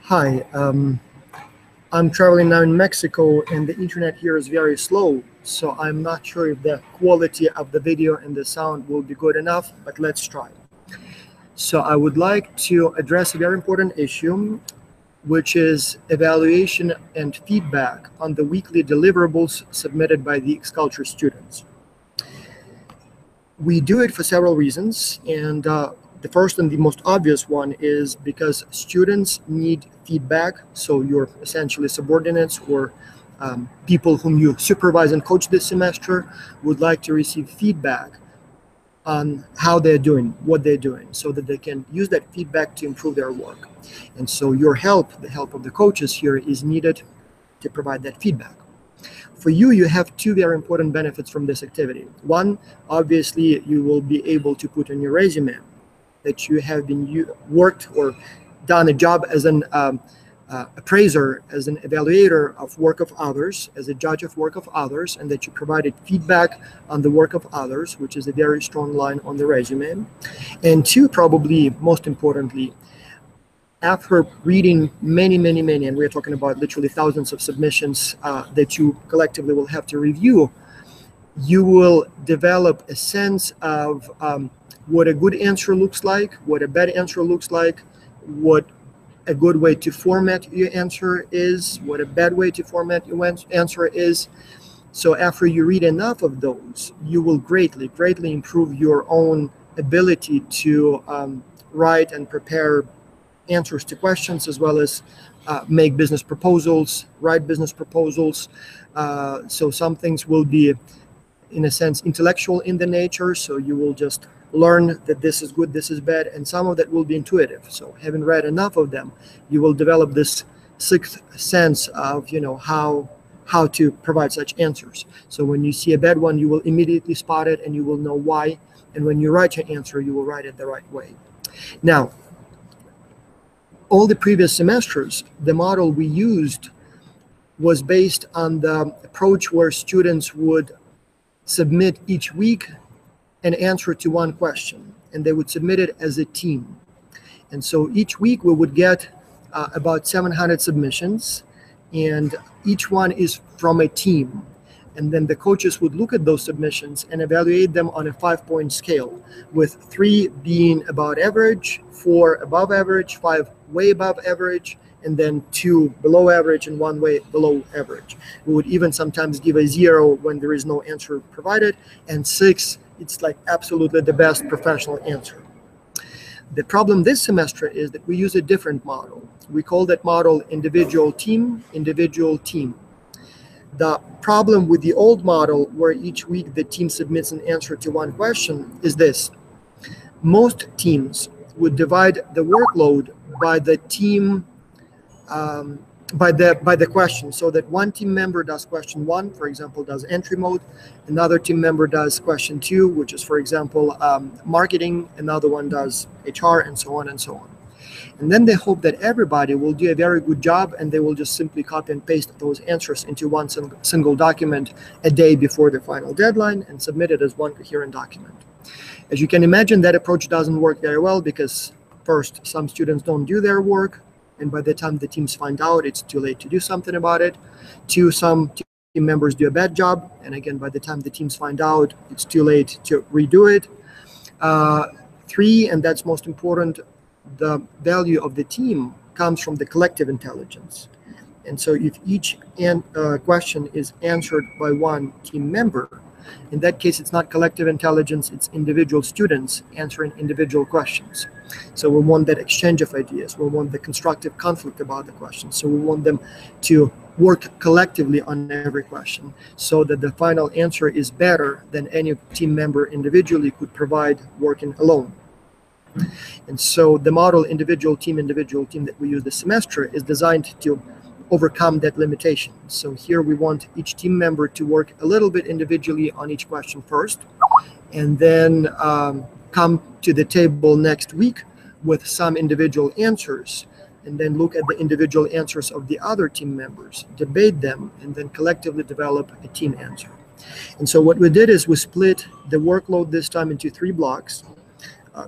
Hi, I'm traveling now in Mexico and the internet here is very slow, so I'm not sure if the quality of the video and the sound will be good enough, but let's try. So I would like to address a very important issue, which is evaluation and feedback on the weekly deliverables submitted by the X-Culture students. We do it for several reasons, and the first and the most obvious one is because students need feedback. So your essentially subordinates or people whom you supervise and coach this semester would like to receive feedback on how they're doing, what they're doing, so that they can use that feedback to improve their work. And so your help, the help of the coaches here, is needed to provide that feedback. For you, you have two very important benefits from this activity. One, obviously, you will be able to put on your resume that you have been worked or done a job as an appraiser, as an evaluator of work of others, as a judge of work of others, and that you provided feedback on the work of others, which is a very strong line on the resume. And two, probably most importantly, after reading many, and we're talking about literally thousands of submissions that you collectively will have to review, you will develop a sense of what a good answer looks like, what a bad answer looks like, what a good way to format your answer is, what a bad way to format your answer is. So after you read enough of those, you will greatly improve your own ability to write and prepare answers to questions, as well as make business proposals, write business proposals. So some things will be, in a sense, intellectual in the nature, so you will just learn that this is good, this is bad, and some of that will be intuitive. So having read enough of them, you will develop this sixth sense of how to provide such answers. So when you see a bad one, you will immediately spot it and you will know why. And when you write your answer, you will write it the right way. Now, all the previous semesters, the model we used was based on the approach where students would submit each week an answer to one question, and they would submit it as a team. And so each week we would get about 700 submissions, and each one is from a team. And then the coaches would look at those submissions and evaluate them on a 5-point scale, with 3 being about average, 4 above average, 5 way above average, and then 2 below average and 1 way below average. We would even sometimes give a 0 when there is no answer provided, and 6, it's like absolutely the best professional answer. The problem this semester is that we use a different model. We call that model individual team, individual team. The problem with the old model, where each week the team submits an answer to one question, is this. Most teams would divide the workload by the team, by the question, so that one team member does question 1, for example, does entry mode, another team member does question 2, which is, for example, marketing, another one does HR, and so on and so on. And then they hope that everybody will do a very good job, and they will just simply copy and paste those answers into one single document a day before the final deadline and submit it as one coherent document. As you can imagine, that approach doesn't work very well because, first, some students don't do their work, and by the time the teams find out, it's too late to do something about it. 2, some team members do a bad job, and again, by the time the teams find out, it's too late to redo it. 3, and that's most important, the value of the team comes from the collective intelligence. And so if each question is answered by one team member, in that case, it's not collective intelligence, it's individual students answering individual questions. So we want that exchange of ideas. We want the constructive conflict about the questions. So we want them to work collectively on every question so that the final answer is better than any team member individually could provide working alone. And so the model individual team that we use this semester is designed to overcome that limitation. So here we want each team member to work a little bit individually on each question first, and then come to the table next week with some individual answers, and then look at the individual answers of the other team members, debate them, and then collectively develop a team answer. And so what we did is we split the workload this time into 3 blocks.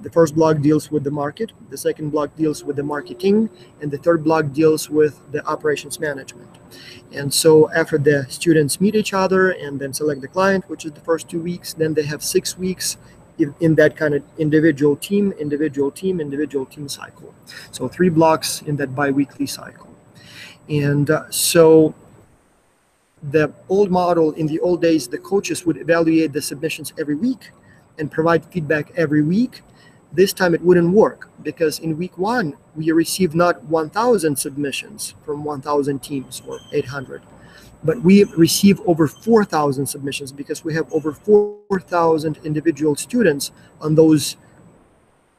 The first block deals with the market, the second block deals with the marketing, and the third block deals with the operations management. And so after the students meet each other and then select the client, which is the first 2 weeks, then they have 6 weeks in that kind of individual team cycle. So 3 blocks in that bi-weekly cycle. And so the old model, in the old days, the coaches would evaluate the submissions every week and provide feedback every week. This time it wouldn't work, because in week 1, we received not 1,000 submissions from 1,000 teams or 800, but we receive over 4,000 submissions, because we have over 4,000 individual students on those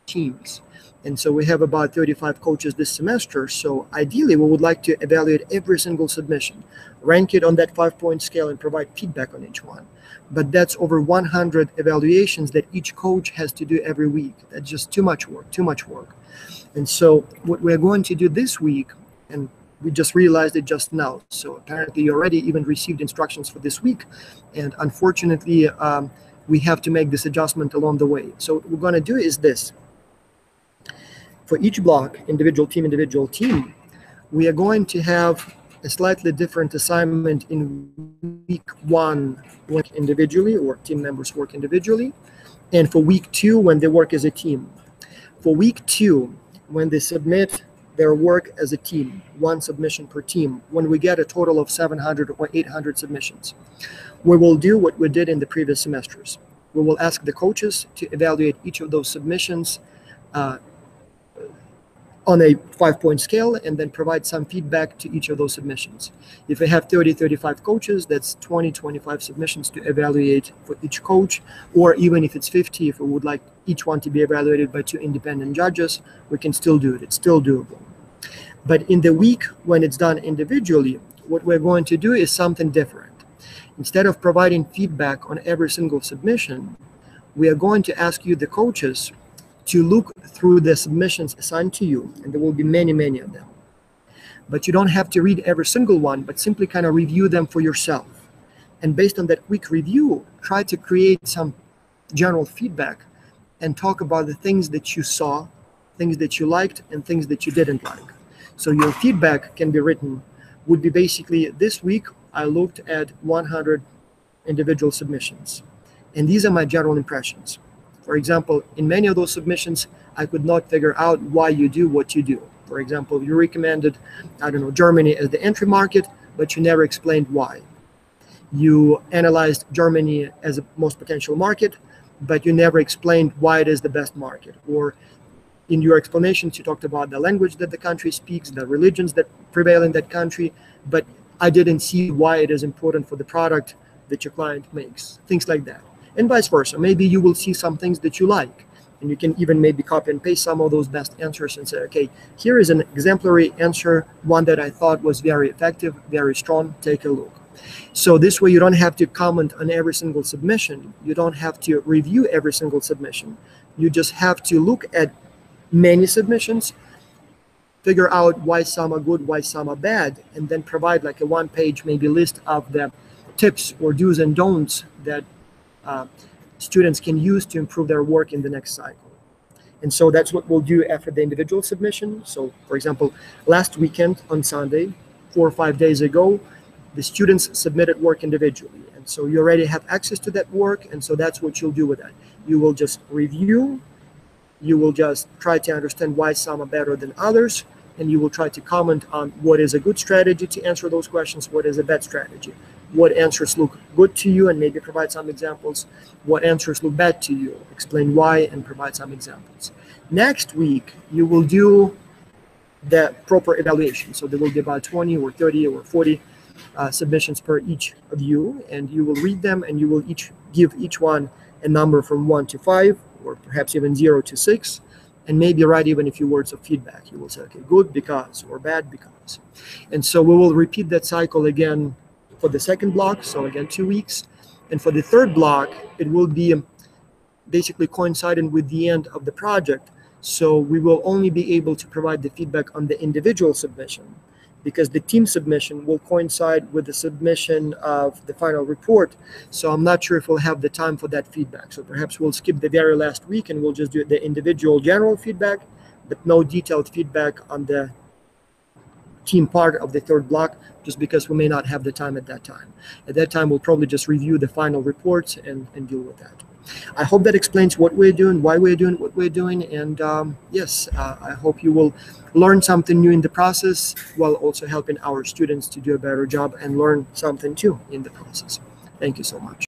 teams. And so we have about 35 coaches this semester. So ideally, we would like to evaluate every single submission, rank it on that 5-point scale, and provide feedback on each one. But that's over 100 evaluations that each coach has to do every week. That's just too much work. And so what we're going to do this week, and we just realized it just now. So apparently you already even received instructions for this week. And unfortunately, we have to make this adjustment along the way. So what we're going to do is this. For each block, individual team, we are going to have a slightly different assignment in week 1, work individually, or team members work individually, and for week 2, when they work as a team. For week 2, when they submit their work as a team, 1 submission per team, when we get a total of 700 or 800 submissions, we will do what we did in the previous semesters. We will ask the coaches to evaluate each of those submissions on a 5-point scale, and then provide some feedback to each of those submissions. If we have 35 coaches, that's 25 submissions to evaluate for each coach, or even if it's 50, if we would like each one to be evaluated by 2 independent judges, we can still do it. It's still doable. But in the week when it's done individually, what we're going to do is something different. Instead of providing feedback on every single submission, we are going to ask you, the coaches, to look through the submissions assigned to you, and there will be many of them. But you don't have to read every single one, but simply kind of review them for yourself. And based on that quick review, try to create some general feedback and talk about the things that you saw, things that you liked, and things that you didn't like. So your feedback can be written, would be basically, this week I looked at 100 individual submissions, and these are my general impressions. For example, in many of those submissions, I could not figure out why you do what you do. For example, you recommended, Germany as the entry market, but you never explained why. You analyzed Germany as a most potential market, but you never explained why it is the best market. Or in your explanations, you talked about the language that the country speaks, the religions that prevail in that country, but I didn't see why it is important for the product that your client makes, things like that. And vice versa. Maybe you will see some things that you like, and you can even maybe copy and paste some of those best answers and say, okay, here is an exemplary answer, one that I thought was very effective, very strong, take a look. So this way you don't have to comment on every single submission. You don't have to review every single submission. You just have to look at many submissions, figure out why some are good, why some are bad, and then provide like a 1-page maybe list of the tips or do's and don'ts that students can use to improve their work in the next cycle. And so that's what we'll do after the individual submission. So for example, last weekend on Sunday, 4 or 5 days ago, the students submitted work individually. And so you already have access to that work. And so that's what you'll do with that. You will just review, you will just try to understand why some are better than others, and you will try to comment on what is a good strategy to answer those questions, what is a bad strategy. What answers look good to you, and maybe provide some examples. What answers look bad to you, explain why, and provide some examples. Next week, you will do the proper evaluation. So there will be about 20 or 30 or 40 submissions per each of you, and you will read them, and you will give each one a number from 1 to 5, or perhaps even 0 to 6, and maybe write even a few words of feedback. You will say, okay, good because, or bad because. And so we will repeat that cycle again for the second block, so again 2 weeks. And for the third block, it will be basically coinciding with the end of the project. So we will only be able to provide the feedback on the individual submission, because the team submission will coincide with the submission of the final report. So I'm not sure if we'll have the time for that feedback. So perhaps we'll skip the very last week and we'll just do the individual general feedback, but no detailed feedback on the team part of the third block, just because we may not have the time at that time. At that time, we'll probably just review the final reports and deal with that. I hope that explains what we're doing, why we're doing what we're doing, and yes, I hope you will learn something new in the process while also helping our students to do a better job and learn something too in the process. Thank you so much.